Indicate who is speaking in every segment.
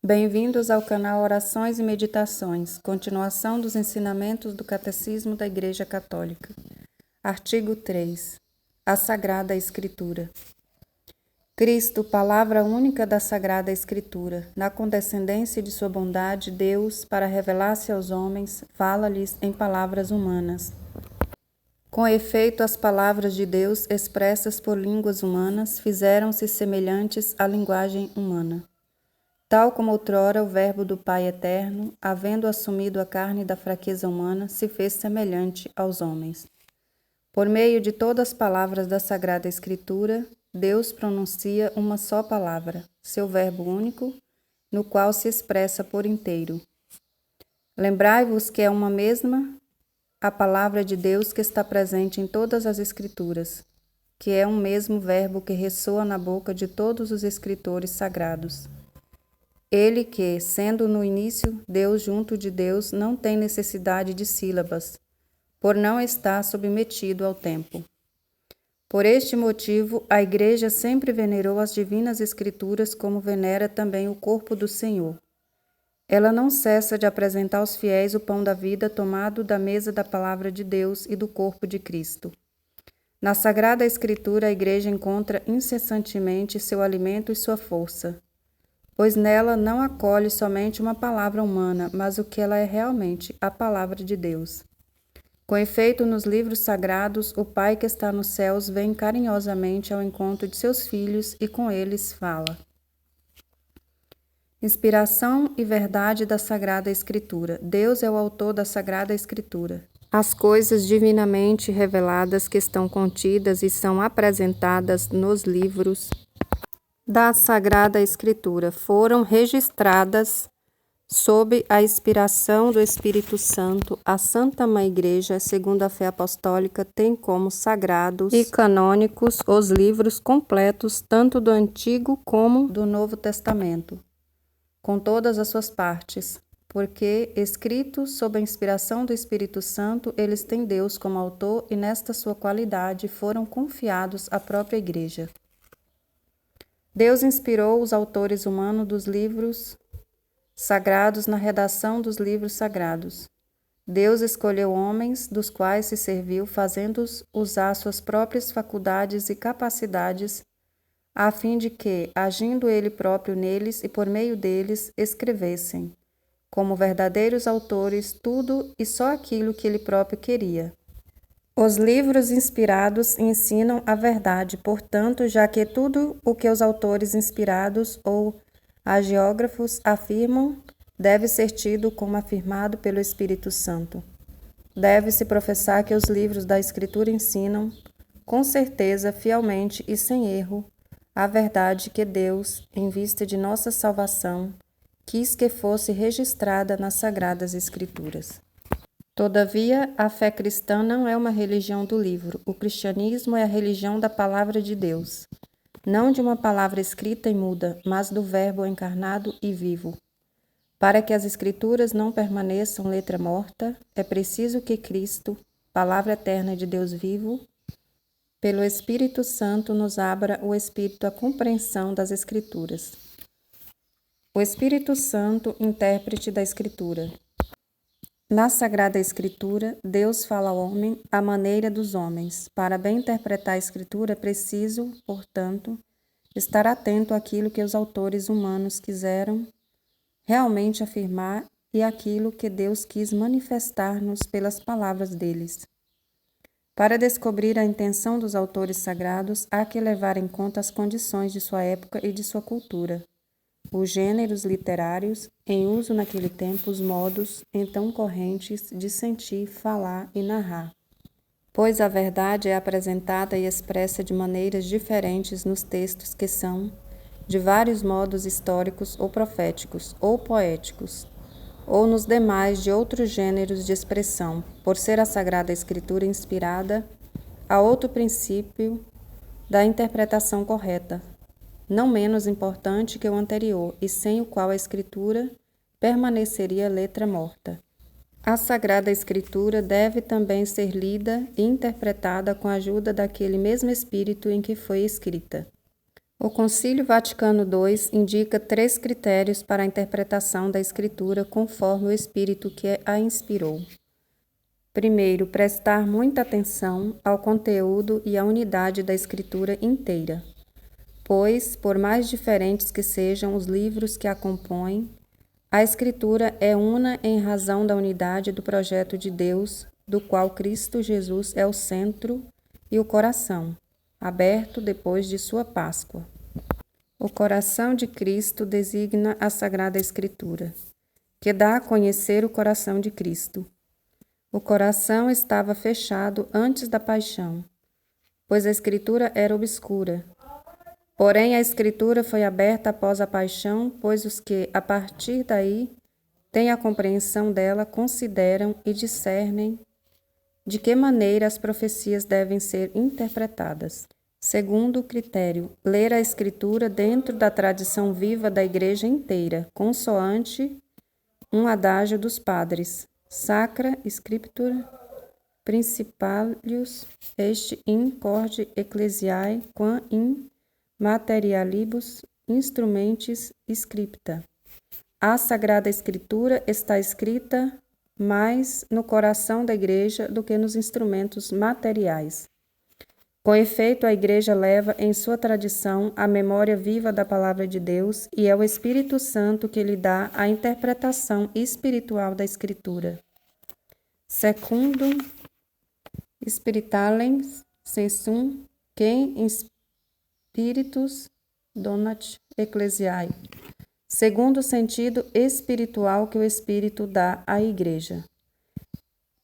Speaker 1: Bem-vindos ao canal Orações e Meditações, continuação dos ensinamentos do Catecismo da Igreja Católica. Artigo 3. A Sagrada Escritura. Cristo, palavra única da Sagrada Escritura, na condescendência de sua bondade, Deus, para revelar-se aos homens, fala-lhes em palavras humanas. Com efeito, as palavras de Deus, expressas por línguas humanas, fizeram-se semelhantes à linguagem humana. Tal como outrora o Verbo do Pai eterno, havendo assumido a carne da fraqueza humana, se fez semelhante aos homens. Por meio de todas as palavras da Sagrada Escritura, Deus pronuncia uma só palavra, seu Verbo único, no qual se expressa por inteiro. Lembrai-vos que é uma mesma a palavra de Deus que está presente em todas as Escrituras, que é um mesmo Verbo que ressoa na boca de todos os escritores sagrados. Ele que, sendo no início Deus junto de Deus, não tem necessidade de sílabas, por não estar submetido ao tempo. Por este motivo, a Igreja sempre venerou as divinas Escrituras como venera também o corpo do Senhor. Ela não cessa de apresentar aos fiéis o pão da vida tomado da mesa da Palavra de Deus e do corpo de Cristo. Na Sagrada Escritura, a Igreja encontra incessantemente seu alimento e sua força, pois nela não acolhe somente uma palavra humana, mas o que ela é realmente, a palavra de Deus. Com efeito, nos livros sagrados, o Pai que está nos céus vem carinhosamente ao encontro de seus filhos e com eles fala. Inspiração e verdade da Sagrada Escritura. Deus é o autor da Sagrada Escritura. As coisas divinamente reveladas que estão contidas e são apresentadas nos livros da Sagrada Escritura foram registradas sob a inspiração do Espírito Santo. A Santa Mãe Igreja, segundo a fé apostólica, tem como sagrados e canônicos os livros completos tanto do Antigo como do Novo Testamento, com todas as suas partes, porque, escritos sob a inspiração do Espírito Santo, eles têm Deus como autor e nesta sua qualidade foram confiados à própria Igreja. Deus inspirou os autores humanos dos livros sagrados na redação dos livros sagrados. Deus escolheu homens dos quais se serviu, fazendo-os usar suas próprias faculdades e capacidades, a fim de que, agindo Ele próprio neles e por meio deles, escrevessem, como verdadeiros autores, tudo e só aquilo que Ele próprio queria. Os livros inspirados ensinam a verdade, portanto, já que tudo o que os autores inspirados ou hagiógrafos afirmam deve ser tido como afirmado pelo Espírito Santo. Deve-se professar que os livros da Escritura ensinam, com certeza, fielmente e sem erro, a verdade que Deus, em vista de nossa salvação, quis que fosse registrada nas Sagradas Escrituras. Todavia, a fé cristã não é uma religião do livro. O cristianismo é a religião da palavra de Deus, não de uma palavra escrita e muda, mas do Verbo encarnado e vivo. Para que as Escrituras não permaneçam letra morta, é preciso que Cristo, palavra eterna de Deus vivo, pelo Espírito Santo nos abra o espírito à compreensão das Escrituras. O Espírito Santo, intérprete da Escritura. Na Sagrada Escritura, Deus fala ao homem à maneira dos homens. Para bem interpretar a Escritura, é preciso, portanto, estar atento àquilo que os autores humanos quiseram realmente afirmar e àquilo que Deus quis manifestar-nos pelas palavras deles. Para descobrir a intenção dos autores sagrados, há que levar em conta as condições de sua época e de sua cultura, os gêneros literários, em uso naquele tempo, os modos então correntes de sentir, falar e narrar. Pois a verdade é apresentada e expressa de maneiras diferentes nos textos que são, de vários modos históricos ou proféticos, ou poéticos, ou nos demais de outros gêneros de expressão, por ser a Sagrada Escritura inspirada a outro princípio da interpretação correta, não menos importante que o anterior, e sem o qual a Escritura permaneceria letra morta. A Sagrada Escritura deve também ser lida e interpretada com a ajuda daquele mesmo Espírito em que foi escrita. O Concílio Vaticano II indica 3 critérios para a interpretação da Escritura conforme o Espírito que a inspirou. Primeiro, prestar muita atenção ao conteúdo e à unidade da Escritura inteira, pois, por mais diferentes que sejam os livros que a compõem, a Escritura é una em razão da unidade do projeto de Deus, do qual Cristo Jesus é o centro e o coração, aberto depois de sua Páscoa. O coração de Cristo designa a Sagrada Escritura, que dá a conhecer o coração de Cristo. O coração estava fechado antes da paixão, pois a Escritura era obscura. Porém, a Escritura foi aberta após a paixão, pois os que, a partir daí, têm a compreensão dela, consideram e discernem de que maneira as profecias devem ser interpretadas. Segundo critério, ler a Escritura dentro da tradição viva da Igreja inteira, consoante um adágio dos padres. Sacra Scriptura Principalius est in corde ecclesiae quam in materialibus instrumentis scripta. A Sagrada Escritura está escrita mais no coração da Igreja do que nos instrumentos materiais. Com efeito, a Igreja leva em sua tradição a memória viva da Palavra de Deus e é o Espírito Santo que lhe dá a interpretação espiritual da Escritura. Secundum spiritualem sensum quem spiritus donat ecclesiae. Segundo o sentido espiritual que o Espírito dá à Igreja.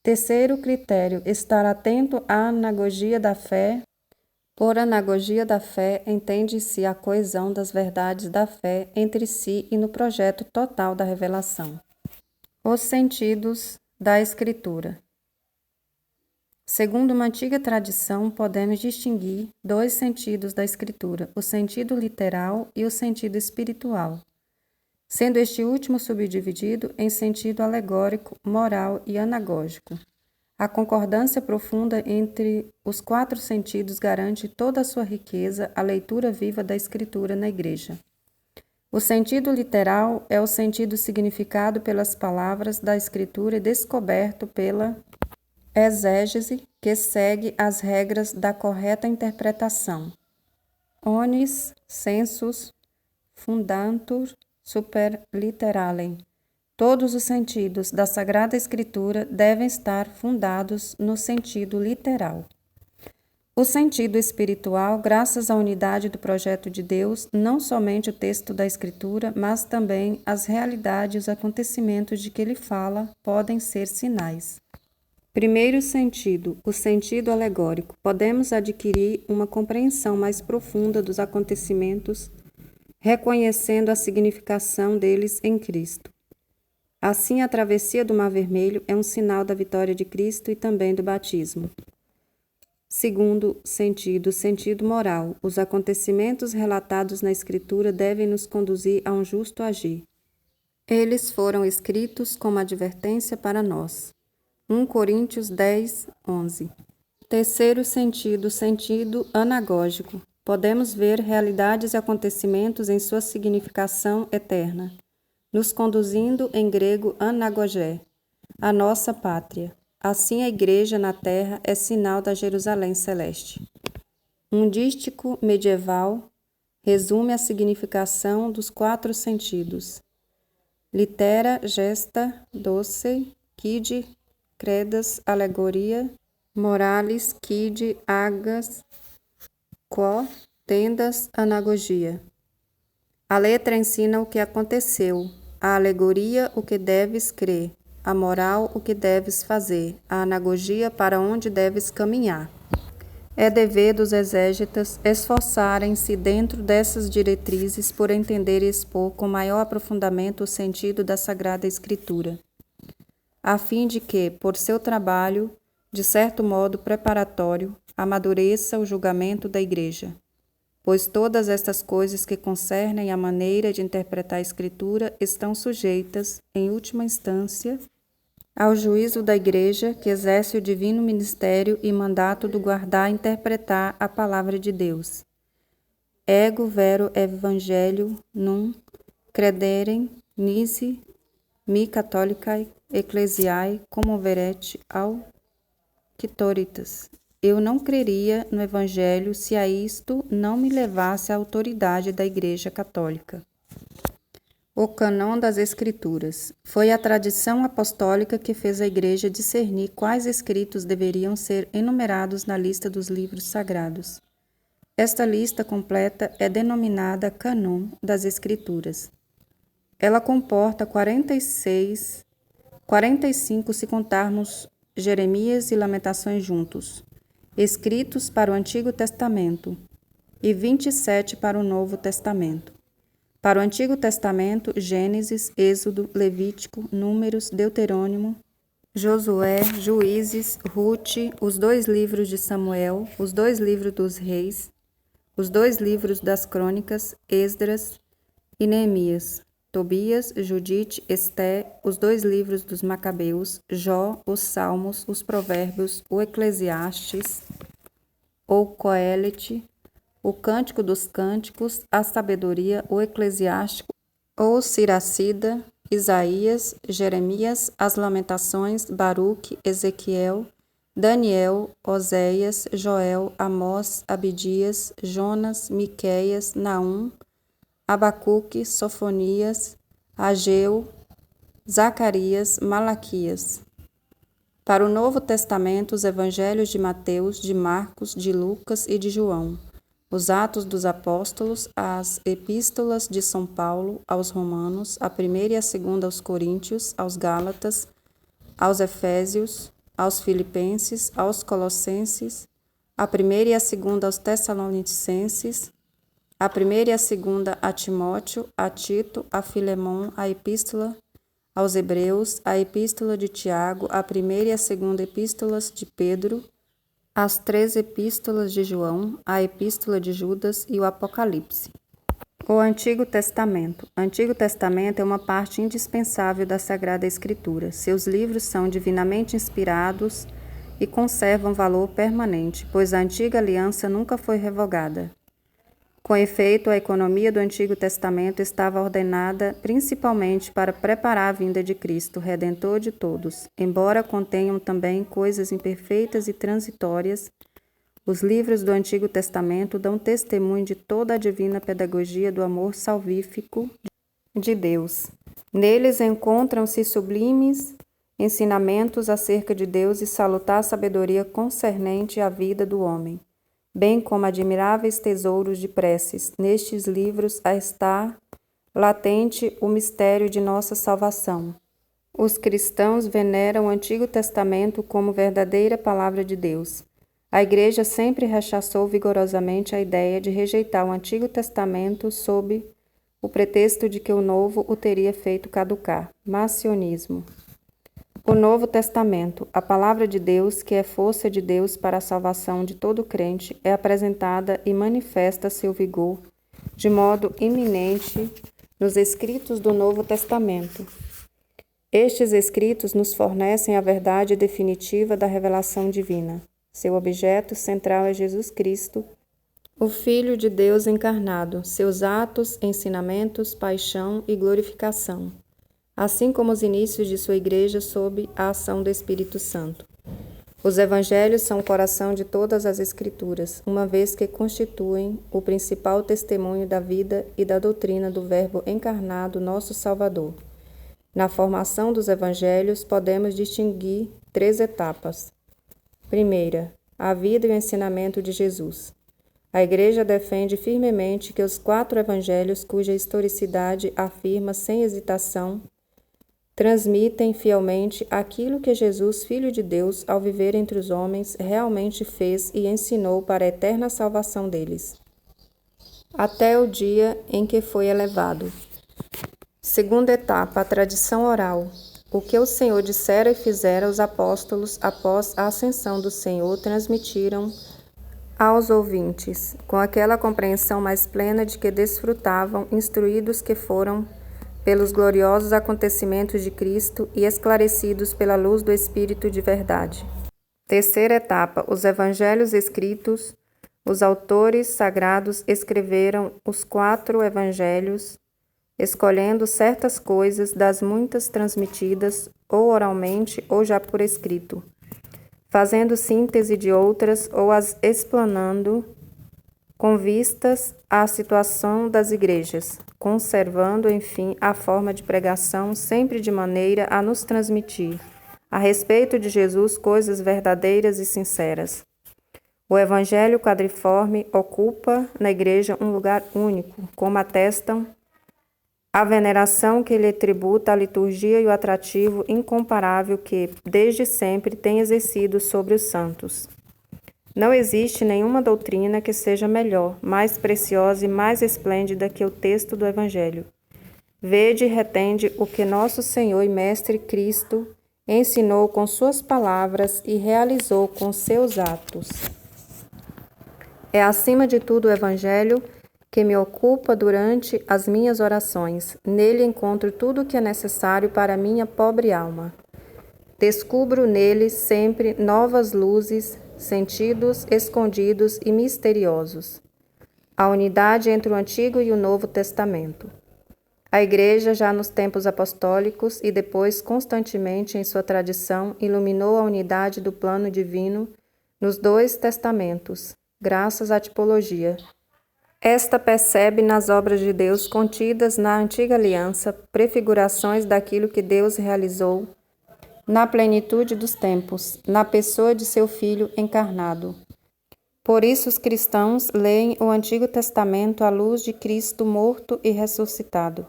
Speaker 1: Terceiro critério, estar atento à anagogia da fé. Por anagogia da fé, entende-se a coesão das verdades da fé entre si e no projeto total da revelação. Os sentidos da Escritura. Segundo uma antiga tradição, podemos distinguir 2 sentidos da Escritura, o sentido literal e o sentido espiritual, sendo este último subdividido em sentido alegórico, moral e anagógico. A concordância profunda entre os 4 sentidos garante toda a sua riqueza à leitura viva da Escritura na Igreja. O sentido literal é o sentido significado pelas palavras da Escritura e descoberto pela exégese, que segue as regras da correta interpretação. Omnis sensus fundantur super literalem. Todos os sentidos da Sagrada Escritura devem estar fundados no sentido literal. O sentido espiritual, graças à unidade do projeto de Deus, não somente o texto da Escritura, mas também as realidades e os acontecimentos de que ele fala podem ser sinais. Primeiro sentido, o sentido alegórico. Podemos adquirir uma compreensão mais profunda dos acontecimentos, reconhecendo a significação deles em Cristo. Assim, a travessia do Mar Vermelho é um sinal da vitória de Cristo e também do batismo. Segundo sentido, o sentido moral. Os acontecimentos relatados na Escritura devem nos conduzir a um justo agir. Eles foram escritos como advertência para nós. 1 Coríntios 10, 11. Terceiro sentido, o sentido anagógico. Podemos ver realidades e acontecimentos em sua significação eterna, nos conduzindo em grego anagogé, a nossa pátria. Assim a Igreja na terra é sinal da Jerusalém celeste. Um dístico medieval resume a significação dos 4 sentidos. Litera gesta doce quid credas alegoria moralis quid agas quo tendas anagogia. A letra ensina o que aconteceu, a alegoria o que deves crer, a moral o que deves fazer, a anagogia para onde deves caminhar. É dever dos exégetas esforçarem-se dentro dessas diretrizes por entender e expor com maior aprofundamento o sentido da Sagrada Escritura, a fim de que, por seu trabalho, de certo modo preparatório, amadureça o julgamento da Igreja. Pois todas estas coisas que concernem a maneira de interpretar a Escritura estão sujeitas, em última instância, ao juízo da Igreja, que exerce o divino ministério e mandato do guardar e interpretar a Palavra de Deus. ego vero evangelio num crederem nisi mi catholicae ecclesiae comoveret auctoritas. Eu não creria no Evangelho se a isto não me levasse a autoridade da Igreja Católica. O cânon das Escrituras. Foi a tradição apostólica que fez a Igreja discernir quais escritos deveriam ser enumerados na lista dos livros sagrados. Esta lista completa é denominada Cânon das Escrituras. Ela comporta 45 se contarmos Jeremias e Lamentações juntos, escritos para o Antigo Testamento, e 27 para o Novo Testamento. Para o Antigo Testamento, Gênesis, Êxodo, Levítico, Números, Deuterônimo, Josué, Juízes, Rute, os 2 livros de Samuel, os 2 livros dos Reis, os 2 livros das Crônicas, Esdras e Neemias, Tobias, Judite, Esté, os 2 livros dos Macabeus, Jó, os Salmos, os Provérbios, o Eclesiastes, ou Coelete, o Cântico dos Cânticos, a Sabedoria, o Eclesiástico, ou Siracida, Isaías, Jeremias, as Lamentações, Baruque, Ezequiel, Daniel, Oséias, Joel, Amós, Abdias, Jonas, Miqueias, Naum, Abacuque, Sofonias, Ageu, Zacarias, Malaquias. Para o Novo Testamento, os Evangelhos de Mateus, de Marcos, de Lucas e de João, os Atos dos Apóstolos, as Epístolas de São Paulo aos Romanos, a 1ª e a 2ª aos Coríntios, aos Gálatas, aos Efésios, aos Filipenses, aos Colossenses, a 1ª e a 2ª aos Tessalonicenses, a 1ª e a 2ª a Timóteo, a Tito, a Filemon, a Epístola aos Hebreus, a Epístola de Tiago, a 1ª e a 2ª Epístolas de Pedro, as 3 Epístolas de João, a Epístola de Judas e o Apocalipse. O Antigo Testamento. O Antigo Testamento é uma parte indispensável da Sagrada Escritura. Seus livros são divinamente inspirados e conservam valor permanente, pois a antiga aliança nunca foi revogada. Com efeito, a economia do Antigo Testamento estava ordenada principalmente para preparar a vinda de Cristo, Redentor de todos. Embora contenham também coisas imperfeitas e transitórias, os livros do Antigo Testamento dão testemunho de toda a divina pedagogia do amor salvífico de Deus. Neles encontram-se sublimes ensinamentos acerca de Deus e salutar sabedoria concernente à vida do homem, bem como admiráveis tesouros de preces. Nestes livros está latente o mistério de nossa salvação. Os cristãos veneram o Antigo Testamento como verdadeira palavra de Deus. A Igreja sempre rechaçou vigorosamente a ideia de rejeitar o Antigo Testamento sob o pretexto de que o Novo o teria feito caducar. Massionismo. O Novo Testamento, a palavra de Deus, que é força de Deus para a salvação de todo crente, é apresentada e manifesta seu vigor de modo iminente nos escritos do Novo Testamento. Estes escritos nos fornecem a verdade definitiva da revelação divina. Seu objeto central é Jesus Cristo, o Filho de Deus encarnado, seus atos, ensinamentos, paixão e glorificação, assim como os inícios de sua Igreja sob a ação do Espírito Santo. Os Evangelhos são o coração de todas as Escrituras, uma vez que constituem o principal testemunho da vida e da doutrina do Verbo encarnado, nosso Salvador. Na formação dos Evangelhos, podemos distinguir 3 etapas. Primeira, a vida e o ensinamento de Jesus. A Igreja defende firmemente que os 4 Evangelhos, cuja historicidade afirma sem hesitação, transmitem fielmente aquilo que Jesus, Filho de Deus, ao viver entre os homens, realmente fez e ensinou para a eterna salvação deles, até o dia em que foi elevado. Segunda etapa, a tradição oral. O que o Senhor dissera e fizera, os apóstolos, após a ascensão do Senhor, transmitiram aos ouvintes, com aquela compreensão mais plena de que desfrutavam, instruídos que foram pelos gloriosos acontecimentos de Cristo e esclarecidos pela luz do Espírito de verdade. Terceira etapa, os Evangelhos escritos Os autores sagrados escreveram os 4 evangelhos, escolhendo certas coisas das muitas transmitidas ou oralmente ou já por escrito, fazendo síntese de outras ou as explanando com vistas à situação das igrejas, conservando, enfim, a forma de pregação sempre de maneira a nos transmitir, a respeito de Jesus, coisas verdadeiras e sinceras. O Evangelho quadriforme ocupa na Igreja um lugar único, como atestam a veneração que lhe tributa a liturgia e o atrativo incomparável que, desde sempre, tem exercido sobre os santos. Não existe nenhuma doutrina que seja melhor, mais preciosa e mais esplêndida que o texto do Evangelho. Vede e retende o que nosso Senhor e Mestre Cristo ensinou com suas palavras e realizou com seus atos. É acima de tudo o Evangelho que me ocupa durante as minhas orações. Nele encontro tudo o que é necessário para a minha pobre alma. Descubro nele sempre novas luzes, sentidos escondidos e misteriosos. A unidade entre o Antigo e o Novo Testamento. A Igreja, já nos tempos apostólicos e depois constantemente em sua tradição, iluminou a unidade do plano divino nos 2 testamentos, graças à tipologia. Esta percebe nas obras de Deus contidas na antiga aliança prefigurações daquilo que Deus realizou na plenitude dos tempos, na pessoa de seu Filho encarnado. Por isso os cristãos leem o Antigo Testamento à luz de Cristo morto e ressuscitado.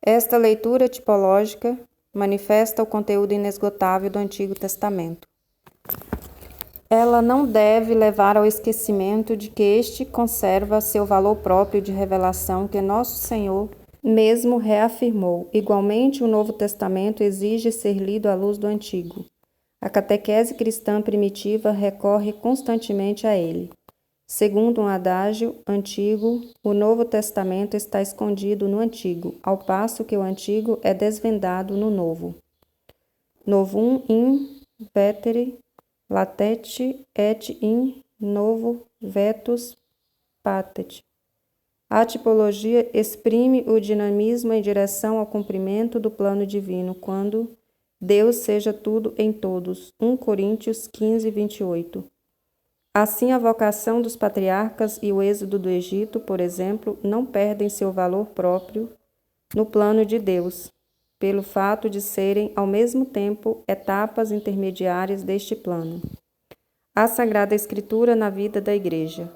Speaker 1: Esta leitura tipológica manifesta o conteúdo inesgotável do Antigo Testamento. Ela não deve levar ao esquecimento de que este conserva seu valor próprio de revelação que nosso Senhor mesmo reafirmou. Igualmente, o Novo Testamento exige ser lido à luz do Antigo. A catequese cristã primitiva recorre constantemente a ele. Segundo um adágio antigo, o Novo Testamento está escondido no Antigo, ao passo que o Antigo é desvendado no Novo. Novum in vetere latete et in novo vetus patet. A tipologia exprime o dinamismo em direção ao cumprimento do plano divino, quando Deus seja tudo em todos. 1 Coríntios 15, 28. Assim, a vocação dos patriarcas e o êxodo do Egito, por exemplo, não perdem seu valor próprio no plano de Deus, pelo fato de serem, ao mesmo tempo, etapas intermediárias deste plano. A Sagrada Escritura na vida da Igreja.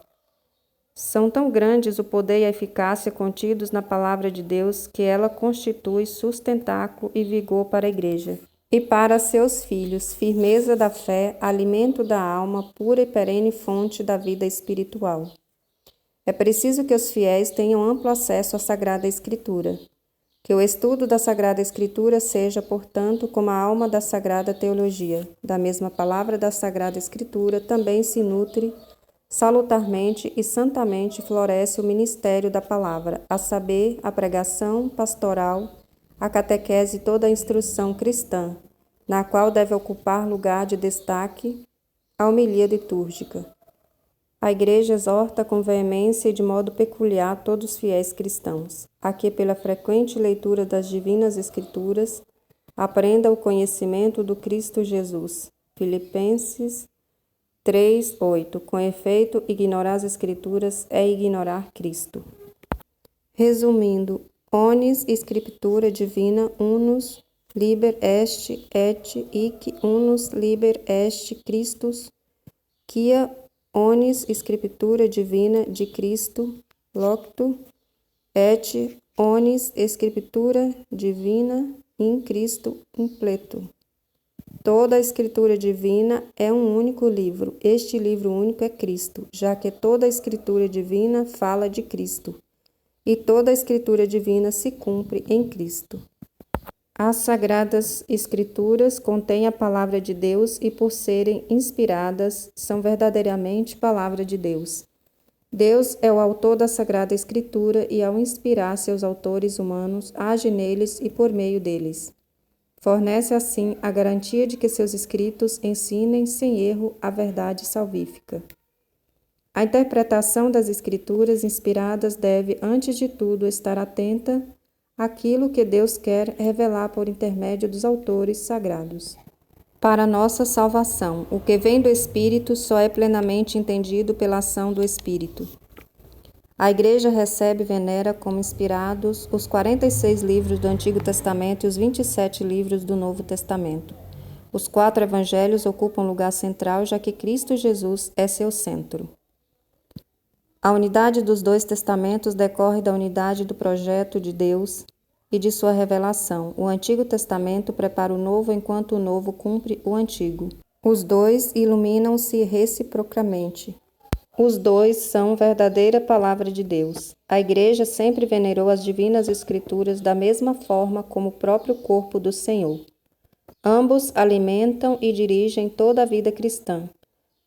Speaker 1: São tão grandes o poder e a eficácia contidos na Palavra de Deus que ela constitui sustentáculo e vigor para a Igreja e para seus filhos, firmeza da fé, alimento da alma, pura e perene fonte da vida espiritual. É preciso que os fiéis tenham amplo acesso à Sagrada Escritura, que o estudo da Sagrada Escritura seja, portanto, como a alma da Sagrada Teologia. Da mesma palavra da Sagrada Escritura também se nutre salutarmente e santamente floresce o ministério da palavra, a saber, a pregação pastoral, a catequese e toda a instrução cristã, na qual deve ocupar lugar de destaque a homilia litúrgica. A Igreja exorta com veemência e de modo peculiar todos os fiéis cristãos, a que, pela frequente leitura das divinas Escrituras, aprenda o conhecimento do Cristo Jesus. Filipenses 3:8. Com efeito, ignorar as Escrituras é ignorar Cristo. Resumindo, onis Scriptura divina unus liber est et hic unus liber est Christus, quia onis Scriptura divina de Cristo loctu et onis Scriptura divina in Cristo impleto. Toda a Escritura divina é um único livro. Este livro único é Cristo, já que toda a Escritura divina fala de Cristo, e toda a Escritura divina se cumpre em Cristo. As Sagradas Escrituras contêm a palavra de Deus e, por serem inspiradas, são verdadeiramente palavra de Deus. Deus é o autor da Sagrada Escritura e, ao inspirar seus autores humanos, age neles e por meio deles. Fornece, assim, a garantia de que seus escritos ensinem sem erro a verdade salvífica. A interpretação das Escrituras inspiradas deve, antes de tudo, estar atenta àquilo que Deus quer revelar por intermédio dos autores sagrados. Para nossa salvação, o que vem do Espírito só é plenamente entendido pela ação do Espírito. A Igreja recebe e venera como inspirados os 46 livros do Antigo Testamento e os 27 livros do Novo Testamento. Os 4 evangelhos ocupam lugar central, já que Cristo Jesus é seu centro. A unidade dos 2 testamentos decorre da unidade do projeto de Deus e de sua revelação. O Antigo Testamento prepara o Novo enquanto o Novo cumpre o Antigo. Os 2 iluminam-se reciprocamente. Os 2 são verdadeira palavra de Deus. A Igreja sempre venerou as divinas Escrituras da mesma forma como o próprio corpo do Senhor. Ambos alimentam e dirigem toda a vida cristã.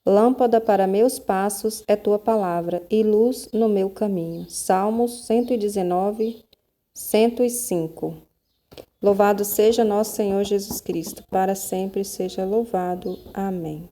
Speaker 1: Lâmpada para meus passos é tua palavra e luz no meu caminho. Salmos 119, 105. Louvado seja nosso Senhor Jesus Cristo, para sempre seja louvado. Amém.